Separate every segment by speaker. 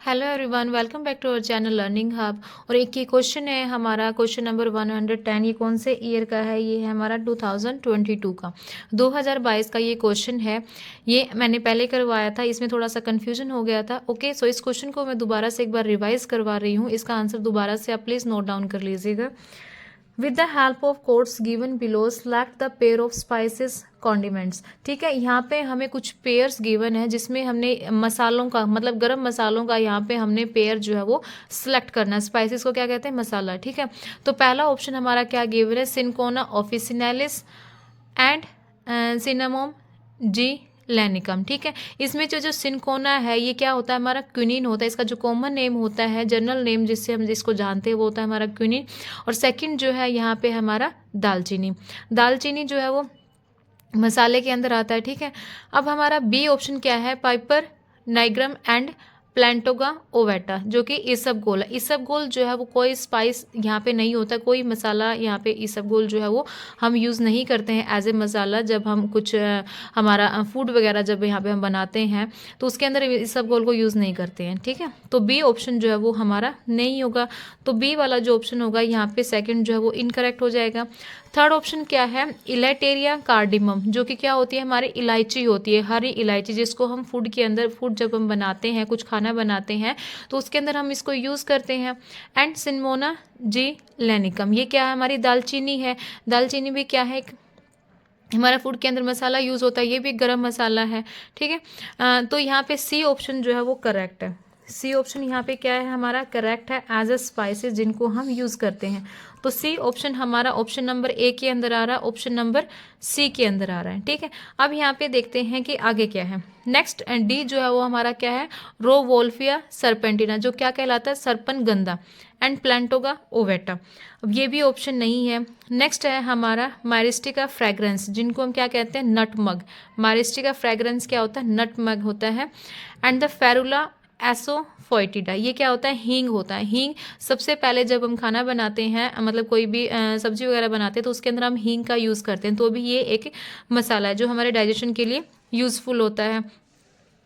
Speaker 1: Hello everyone, welcome back to our channel learning hub. और एक ये क्वेश्चन है हमारा, क्वेश्चन नंबर 110। ये कौन से ईयर का है? ये है हमारा 2022 का, 2022 का ये क्वेश्चन है। ये मैंने पहले करवाया था, इसमें थोड़ा सा कन्फ्यूजन हो गया था। ओके, सो इस क्वेश्चन को मैं दोबारा से एक बार रिवाइज करवा रही हूँ। इसका आंसर दोबारा से आप प्लीज़ नोट डाउन कर लीजिएगा। With the help of codes given below select the pair of spices condiments. ठीक है, यहाँ पे हमें कुछ पेयर्स गिवन है जिसमें हमने मसालों का मतलब गरम मसालों का यहाँ पे हमने पेयर जो है वो सिलेक्ट करना है। स्पाइसेस को क्या कहते हैं? मसाला। ठीक है, तो पहला ऑप्शन हमारा क्या गिवन है? सिनकोना ऑफिसिनालिस एंड सिनामोम जी लैनिकम। ठीक है, इसमें जो सिनकोना है ये क्या होता है? हमारा क्विनिन होता है। इसका जो कॉमन नेम होता है, जनरल नेम जिससे हम जिसको जानते हैं, वो होता है हमारा क्विनिन। और सेकंड जो है यहाँ पे हमारा दालचीनी। दालचीनी जो है वो मसाले के अंदर आता है। ठीक है, अब हमारा बी ऑप्शन क्या है? पाइपर नाइग्रम एंड प्लांटोगा ओवेटा, जो कि इसबगोल है। इसबगोल जो है वो कोई स्पाइस यहाँ पे नहीं होता, कोई मसाला यहाँ पे इसबगोल जो है वो हम यूज़ नहीं करते हैं एज ए मसाला। जब हम कुछ हमारा फूड वगैरह जब यहाँ पे हम बनाते हैं तो उसके अंदर इसबगोल को यूज़ नहीं करते हैं। ठीक है, तो बी ऑप्शन जो है वो हमारा नहीं होगा। तो बी वाला जो ऑप्शन होगा यहाँ पे सेकंड जो है वो इनकरेक्ट हो जाएगा। थर्ड ऑप्शन क्या है? इलेटेरिया कार्डिमम, जो कि क्या होती है? हमारी इलायची होती है, हरी इलायची, जिसको हम फूड के अंदर, फूड जब हम बनाते हैं, कुछ खाना बनाते हैं तो उसके अंदर हम इसको यूज़ करते हैं। एंड सिनमोना जी लैनिकम, ये क्या है? हमारी दालचीनी है। दालचीनी भी क्या है? हमारा फूड के अंदर मसाला यूज़ होता है, ये भी गरम मसाला है। ठीक है, तो यहाँ पे सी ऑप्शन जो है वो करेक्ट है। सी ऑप्शन यहाँ पे क्या है? हमारा करेक्ट है एज अ स्पाइसेस जिनको हम यूज़ करते हैं। तो सी ऑप्शन हमारा ऑप्शन नंबर ए के अंदर आ रहा है, ऑप्शन नंबर सी के अंदर आ रहा है। ठीक है, अब यहाँ पे देखते हैं कि आगे क्या है। नेक्स्ट डी जो है वो हमारा क्या है? रोवोल्फिया सरपेंटिना, जो क्या कहलाता है? सरपन गंदा। एंड प्लांटोगा ओवेटा, अब ये भी ऑप्शन नहीं है। नेक्स्ट है हमारा मारिस्टिका फ्रेग्रेंस, जिनको हम क्या कहते हैं? नटमग। मारिस्टिका फ्रेग्रेंस क्या होता है? नटमग होता है। एंड द फेरुला एसोफोइटिडा, ये क्या होता है? हींग होता है। हींग सबसे पहले जब हम खाना बनाते हैं, मतलब कोई भी सब्जी वगैरह बनाते हैं, तो उसके अंदर हम हींग का यूज़ करते हैं। तो भी ये एक मसाला है जो हमारे डाइजेशन के लिए यूज़फुल होता है।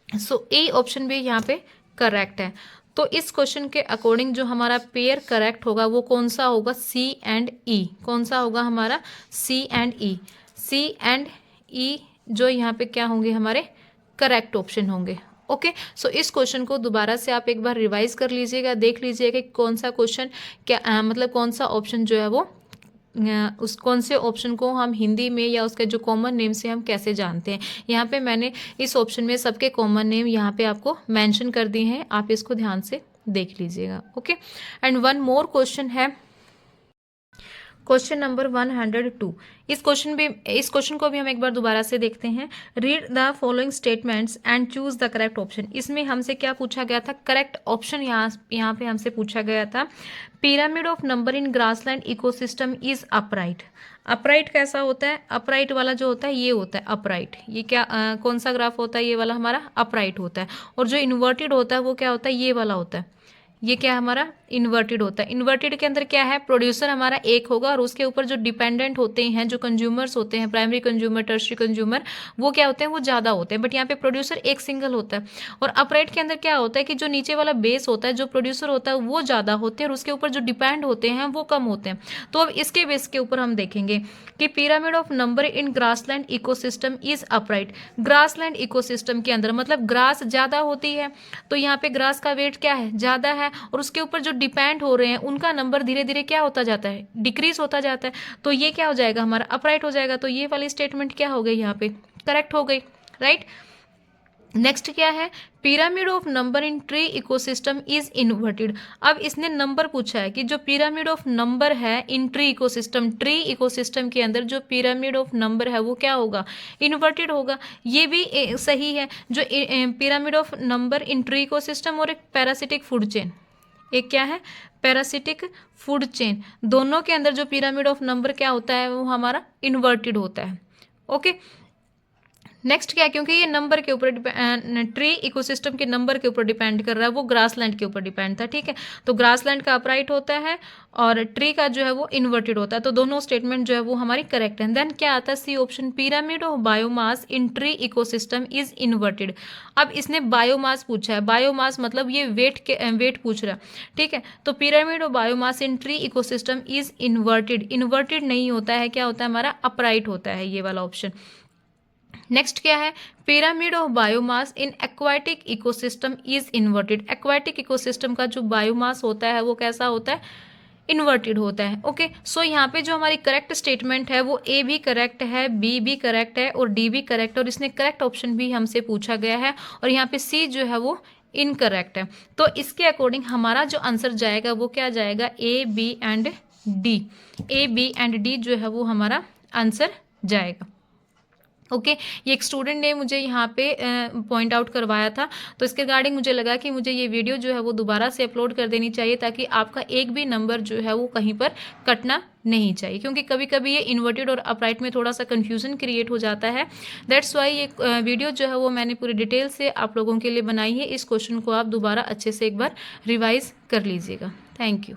Speaker 1: सो ए ऑप्शन भी यहाँ पे करेक्ट है। तो इस क्वेश्चन के अकॉर्डिंग जो हमारा पेयर करेक्ट होगा वो कौन सा होगा? सी एंड ई। कौन सा होगा हमारा? सी एंड ई। सी एंड ई जो यहाँ पे क्या होंगे? हमारे करेक्ट ऑप्शन होंगे। ओके, सो इस क्वेश्चन को दोबारा से आप एक बार रिवाइज कर लीजिएगा, देख लीजिएगा कि कौन सा क्वेश्चन क्या मतलब कौन सा ऑप्शन जो है वो उस कौन से ऑप्शन को हम हिंदी में या उसके जो कॉमन नेम से हम कैसे जानते हैं। यहाँ पे मैंने इस ऑप्शन में सबके कॉमन नेम यहाँ पे आपको मेंशन कर दिए हैं, आप इसको ध्यान से देख लीजिएगा। Okay, and one more question है, क्वेश्चन नंबर 102। इस क्वेश्चन को भी हम एक बार दोबारा से देखते हैं। Read the following statements and choose the correct option. इसमें हमसे क्या पूछा गया था? करेक्ट ऑप्शन यहाँ पे हमसे पूछा गया था। Pyramid of number in grassland ecosystem is upright. Upright कैसा होता है? अपराइट वाला जो होता है ये होता है अपराइट। ये क्या कौन सा ग्राफ होता है? ये वाला हमारा अपराइट होता है। और जो इन्वर्टेड होता है वो क्या होता है? ये वाला होता है। ये क्या हमारा? इन्वर्टेड होता है। इन्वर्टेड के अंदर क्या है? प्रोड्यूसर हमारा एक होगा और उसके ऊपर जो डिपेंडेंट होते हैं, जो कंज्यूमर्स होते हैं, प्राइमरी कंज्यूमर, टर्शियरी कंज्यूमर, वो क्या होते हैं? वो ज़्यादा होते हैं। बट यहाँ पे प्रोड्यूसर एक सिंगल होता है। और अपराइट के अंदर क्या होता है कि जो नीचे वाला बेस होता है, जो प्रोड्यूसर होता है, वो ज़्यादा होते हैं और उसके ऊपर जो डिपेंड होते हैं वो कम होते हैं। तो अब इसके बेस के ऊपर हम देखेंगे कि pyramid of number in grassland ecosystem is upright. Grassland ecosystem के अंदर मतलब ग्रास ज़्यादा होती है, तो यहाँ पे ग्रास का वेट क्या है? ज़्यादा है। और उसके ऊपर जो डिपेंड हो रहे हैं उनका नंबर धीरे धीरे क्या होता जाता है? डिक्रीज होता जाता है। तो ये क्या हो जाएगा? हमारा अपराइट हो जाएगा। तो ये वाली स्टेटमेंट क्या हो गई? यहाँ पे करेक्ट हो गई, राइट। नेक्स्ट क्या है? Pyramid of number in tree ecosystem is inverted. अब इसने नंबर पूछा है कि जो पिरामिड ऑफ नंबर है इन ट्री इकोसिस्टम के अंदर जो पिरामिड ऑफ नंबर है वो क्या होगा? इन्वर्टेड होगा। ये भी सही है। जो pyramid of number in tree ecosystem और एक पैरासिटिक फूड चेन, एक क्या है? पैरासिटिक फूड चेन, दोनों के अंदर जो पिरामिड ऑफ नंबर क्या होता है? वो हमारा इन्वर्टेड होता है। ओके, नेक्स्ट क्या है, क्योंकि ये नंबर के ऊपर ट्री इकोसिस्टम के नंबर के ऊपर डिपेंड कर रहा है, वो ग्रासलैंड के ऊपर डिपेंड था, ठीक है। तो ग्रासलैंड का अपराइट होता है और ट्री का जो है वो इन्वर्टेड होता है, तो दोनों स्टेटमेंट जो है वो हमारी करेक्ट है। देन क्या आता है, C option, pyramid of biomass in tree ecosystem is inverted. अब इसने बायोमास पूछा है, बायोमास मतलब ये वेट पूछ रहा है, ठीक है। तो pyramid of biomass in tree ecosystem is inverted, inverted नहीं होता है, क्या होता है हमारा, अपराइट होता है, ये वाला ऑप्शन। नेक्स्ट क्या है, pyramid of biomass in aquatic ecosystem is inverted. Aquatic ecosystem का जो बायोमास होता है वो कैसा होता है, इन्वर्टेड होता है। ओके, सो यहाँ पे जो हमारी करेक्ट स्टेटमेंट है वो ए भी करेक्ट है, बी भी करेक्ट है और डी भी करेक्ट है, और इसने करेक्ट ऑप्शन भी हमसे पूछा गया है, और यहाँ पे सी जो है वो इनकरेक्ट है। तो इसके अकॉर्डिंग हमारा जो आंसर जाएगा वो क्या जाएगा, A B and D. A B and D जो है वो हमारा आंसर जाएगा। ओके ये एक स्टूडेंट ने मुझे यहाँ पे पॉइंट आउट करवाया था, तो इसके रिगार्डिंग मुझे लगा कि मुझे ये वीडियो जो है वो दोबारा से अपलोड कर देनी चाहिए, ताकि आपका एक भी नंबर जो है वो कहीं पर कटना नहीं चाहिए, क्योंकि कभी कभी ये इन्वर्टेड और अपराइट में थोड़ा सा कन्फ्यूजन क्रिएट हो जाता है। दैट्स वाई ये वीडियो जो है वो मैंने पूरी डिटेल से आप लोगों के लिए बनाई है। इस क्वेश्चन को आप दोबारा अच्छे से एक बार रिवाइज कर लीजिएगा। Thank you.